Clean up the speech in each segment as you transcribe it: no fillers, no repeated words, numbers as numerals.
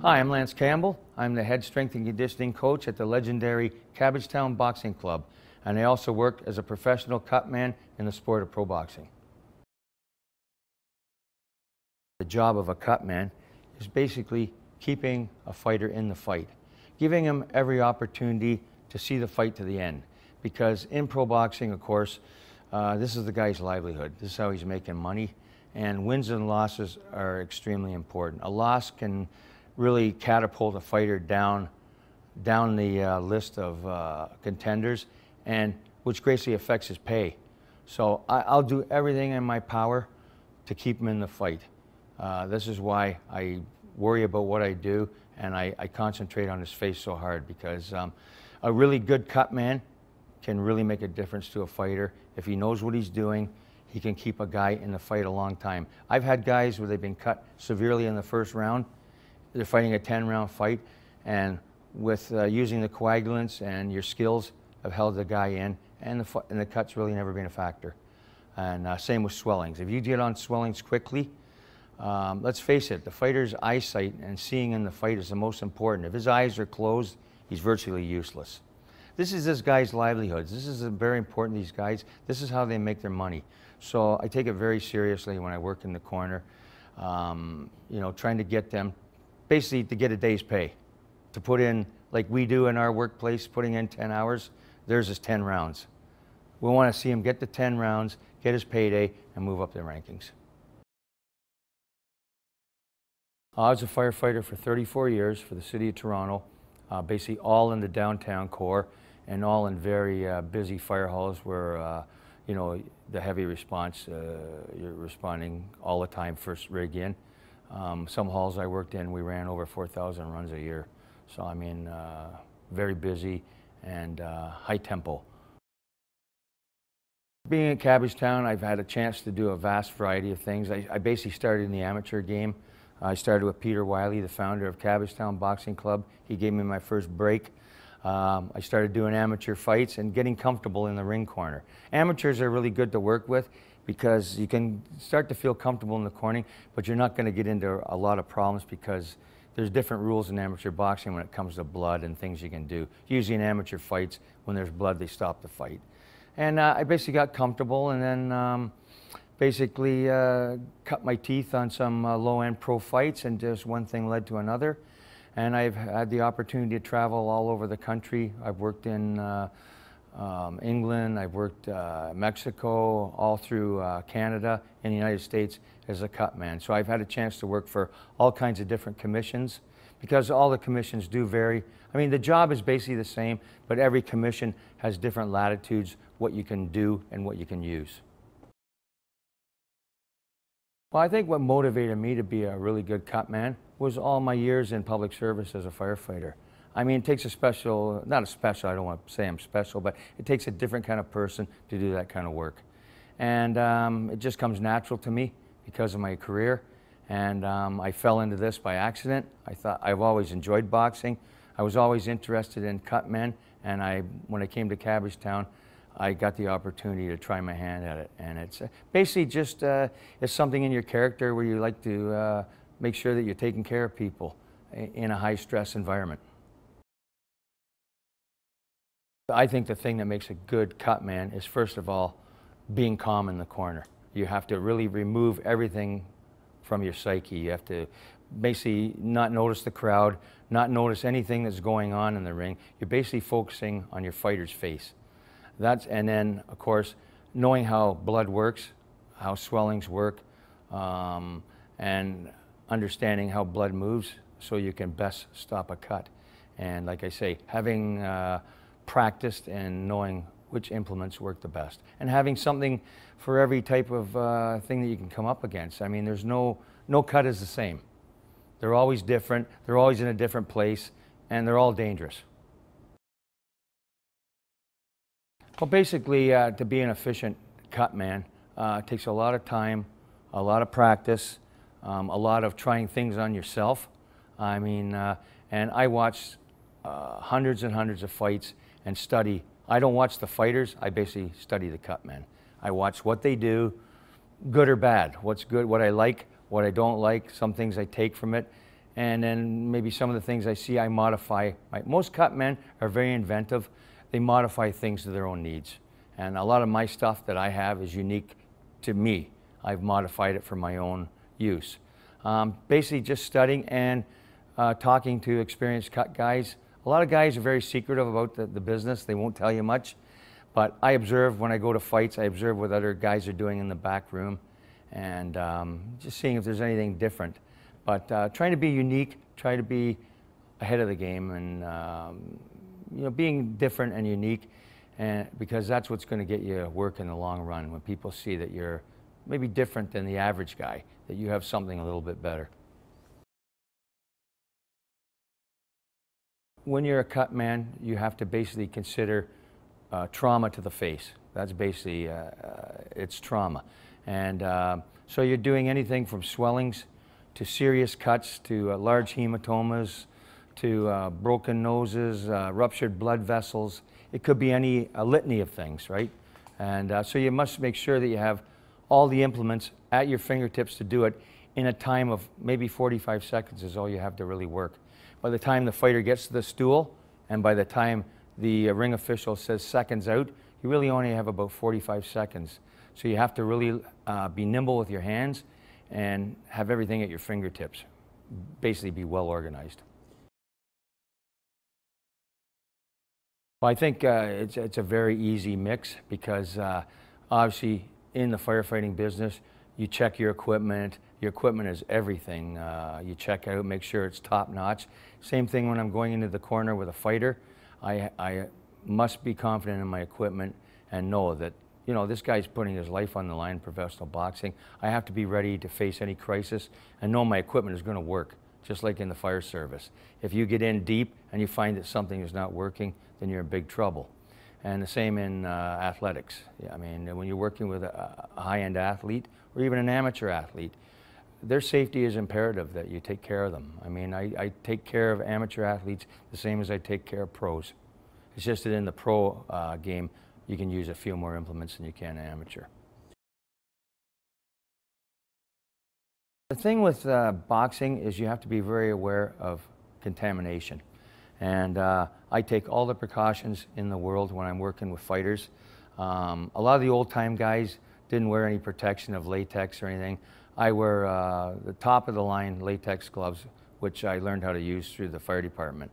Hi, I'm Lance Campbell. I'm the head strength and conditioning coach at the legendary Cabbagetown Boxing Club, and I also work as a professional cutman in the sport of pro boxing. The job of a cutman is basically keeping a fighter in the fight, giving him every opportunity to see the fight to the end. Because in pro boxing, of course, this is the guy's livelihood. This is how he's making money, and wins and losses are extremely important. A loss can really catapult a fighter down the list of contenders, and which greatly affects his pay. So I'll do everything in my power to keep him in the fight. This is why I worry about what I do, and I concentrate on his face so hard, because a really good cut man can really make a difference to a fighter. If he knows what he's doing, he can keep a guy in the fight a long time. I've had guys where they've been cut severely in the first round. They're fighting a 10-round fight, and with using the coagulants and your skills have held the guy in, and the cut's really never been a factor. And same with swellings. If you get on swellings quickly, let's face it, the fighter's eyesight and seeing in the fight is the most important. If his eyes are closed, he's virtually useless. This is this guy's livelihoods. This is very important to these guys. This is how they make their money. So I take it very seriously when I work in the corner, you know, trying to get them basically to get a day's pay. To put in, like we do in our workplace, putting in 10 hours, theirs is 10 rounds. We want to see him get the 10 rounds, get his payday, and move up the rankings. I was a firefighter for 34 years for the city of Toronto, basically all in the downtown core and all in very busy fire halls where, you know, the heavy response, you're responding all the time, first rig in. Some halls I worked in, we ran over 4,000 runs a year. So I mean, very busy and high tempo. Being in Cabbagetown, I've had a chance to do a vast variety of things. I basically started in the amateur game. I started with Peter Wiley, the founder of Cabbagetown Boxing Club. He gave me my first break. I started doing amateur fights and getting comfortable in the ring corner. Amateurs are really good to work with because you can start to feel comfortable in the corner, but you're not going to get into a lot of problems because there's different rules in amateur boxing when it comes to blood and things you can do. Usually in amateur fights, when there's blood, they stop the fight. And I basically got comfortable, and then basically cut my teeth on some low-end pro fights, and just one thing led to another. And I've had the opportunity to travel all over the country. I've worked in England, I've worked Mexico, all through Canada and the United States as a cutman. So I've had a chance to work for all kinds of different commissions, because all the commissions do vary. I mean, the job is basically the same, but every commission has different latitudes, what you can do and what you can use. Well, I think what motivated me to be a really good cutman was all my years in public service as a firefighter. I mean, it takes a special, not a special, I don't want to say I'm special, but it takes a different kind of person to do that kind of work. And it just comes natural to me because of my career. And I fell into this by accident. I've always enjoyed boxing. I was always interested in cutmen, and when I came to Cabbagetown, I got the opportunity to try my hand at it. And it's basically just it's something in your character where you like to make sure that you're taking care of people in a high-stress environment. I think the thing that makes a good cutman is, first of all, being calm in the corner. You have to really remove everything from your psyche. You have to basically not notice the crowd, not notice anything that's going on in the ring. You're basically focusing on your fighter's face. And then, of course, knowing how blood works, how swellings work, and understanding how blood moves so you can best stop a cut. And like I say, having practiced and knowing which implements work the best. And having something for every type of thing that you can come up against. I mean, there's no cut is the same. They're always different, they're always in a different place, and they're all dangerous. Well, basically, to be an efficient cutman takes a lot of time, a lot of practice, a lot of trying things on yourself. I mean, and I watch hundreds and hundreds of fights and study. I don't watch the fighters, I basically study the cutmen. I watch what they do, good or bad, what's good, what I like, what I don't like, some things I take from it, and then maybe some of the things I see I modify. Most cutmen are very inventive. They modify things to their own needs. And a lot of my stuff that I have is unique to me. I've modified it for my own use. Basically just studying and talking to experienced cut guys. A lot of guys are very secretive about the business. They won't tell you much. But I observe when I go to fights, I observe what other guys are doing in the back room, and just seeing if there's anything different. But trying to be unique, try to be ahead of the game, and you know, being different and unique, and because that's what's going to get you work in the long run. When people see that you're maybe different than the average guy, that you have something a little bit better. When you're a cut man, you have to basically consider trauma to the face. That's basically, it's trauma. And so you're doing anything from swellings to serious cuts to large hematomas to broken noses, ruptured blood vessels. It could be a litany of things, right? And so you must make sure that you have all the implements at your fingertips to do it in a time of maybe 45 seconds is all you have to really work. By the time the fighter gets to the stool and by the time the ring official says seconds out, you really only have about 45 seconds. So you have to really be nimble with your hands and have everything at your fingertips. Basically be well organized. Well, I think it's a very easy mix because obviously in the firefighting business, you check your equipment. Your equipment is everything. You check out, make sure it's top notch. Same thing when I'm going into the corner with a fighter. I must be confident in my equipment and know that, you know, this guy's putting his life on the line in professional boxing. I have to be ready to face any crisis and know my equipment is going to work, just like in the fire service. If you get in deep and you find that something is not working, then you're in big trouble. And the same in athletics. I mean, when you're working with a high-end athlete or even an amateur athlete, their safety is imperative that you take care of them. I mean, I take care of amateur athletes the same as I take care of pros. It's just that in the pro game, you can use a few more implements than you can in amateur. The thing with boxing is you have to be very aware of contamination. And I take all the precautions in the world when I'm working with fighters. A lot of the old-time guys didn't wear any protection of latex or anything. I wear the top-of-the-line latex gloves, which I learned how to use through the fire department.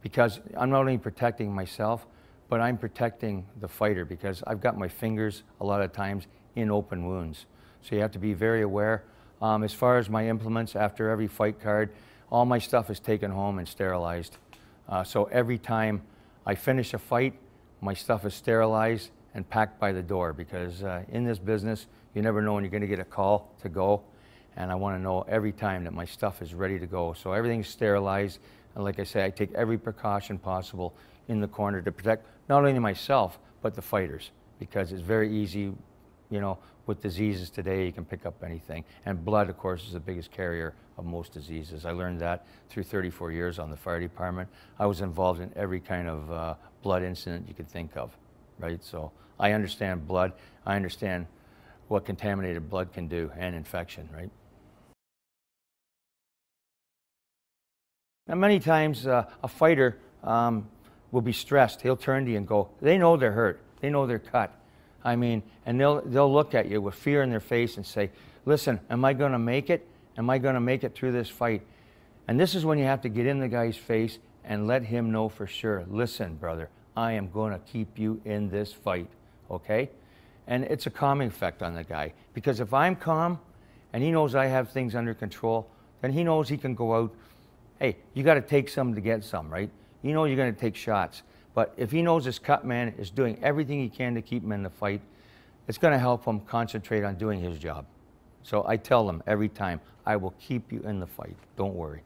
Because I'm not only protecting myself, but I'm protecting the fighter because I've got my fingers a lot of times in open wounds. So you have to be very aware. As far as my implements, after every fight card, all my stuff is taken home and sterilized. So every time I finish a fight, my stuff is sterilized and packed by the door because in this business, you never know when you're going to get a call to go. And I want to know every time that my stuff is ready to go. So everything's sterilized. And like I say, I take every precaution possible in the corner to protect not only myself, but the fighters. Because it's very easy, you know, with diseases today, you can pick up anything. And blood, of course, is the biggest carrier of most diseases. I learned that through 34 years on the fire department. I was involved in every kind of blood incident you could think of, right? So I understand blood. I understand what contaminated blood can do and infection, right? And many times a fighter will be stressed. He'll turn to you and go, they know they're hurt. They know they're cut. I mean, and they'll look at you with fear in their face and say, listen, am I going to make it? Am I going to make it through this fight? And this is when you have to get in the guy's face and let him know for sure, listen, brother, I am going to keep you in this fight, okay? And it's a calming effect on the guy. Because if I'm calm and he knows I have things under control, then he knows he can go out. Hey, you got to take some to get some, right? You know you're going to take shots. But if he knows this cut man is doing everything he can to keep him in the fight, it's going to help him concentrate on doing his job. So I tell them every time, I will keep you in the fight. Don't worry.